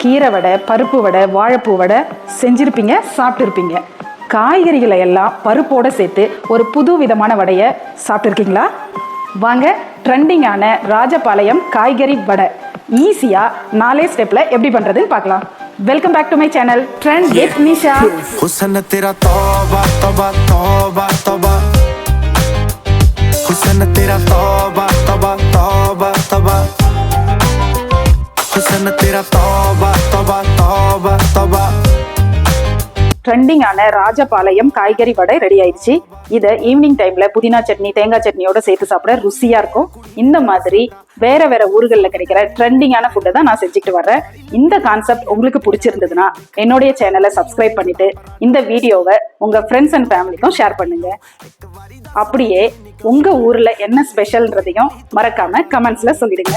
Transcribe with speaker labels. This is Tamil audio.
Speaker 1: கீரை வடை, பருப்பு வடை, வாழைப்பூ வடை செஞ்சுருப்பீங்க, சாப்பிட்டுருப்பீங்க. காய்கறிகளை எல்லாம் பருப்போடு சேர்த்து ஒரு புது விதமான வடையை சாப்பிட்ருக்கீங்களா? வாங்க, ட்ரெண்டிங்கான ராஜபாளையம் காய்கறி வடை ஈஸியாக 4 ஸ்டெப்பில் எப்படி பண்ணுறதுன்னு பார்க்கலாம். Welcome back to my channel trend with Nisha.
Speaker 2: हुस्न तेरा तौबा तौबा तौबा तौबा, हुस्न तेरा तौबा तौबा तौबा तौबा, हुस्न तेरा तौबा तौबा तौबा तौबा.
Speaker 1: ட்ரெண்டிங்கான ராஜபாளையம் காய்கறி வடை ரெடி ஆயிடுச்சு. இதை ஈவினிங் டைம்ல புதினா சட்னி, தேங்காய் சட்னியோட சேர்த்து சாப்பிட ருசியா இருக்கும். இந்த மாதிரி வேற வேற ஊர்களில் கிடைக்கிற ட்ரெண்டிங்கான ஃபுட்டை தான் நான் செஞ்சுட்டு வர்றேன். இந்த கான்செப்ட் உங்களுக்கு பிடிச்சிருந்ததுன்னா என்னுடைய சேனலை சப்ஸ்கிரைப் பண்ணிட்டு இந்த வீடியோவை உங்க ஃப்ரெண்ட்ஸ் அண்ட் ஃபேமிலிக்கும் ஷேர் பண்ணுங்க. அப்படியே உங்க ஊர்ல என்ன ஸ்பெஷல்ன்றதையும் மறக்காம கமெண்ட்ஸ்ல சொல்லிடுங்க.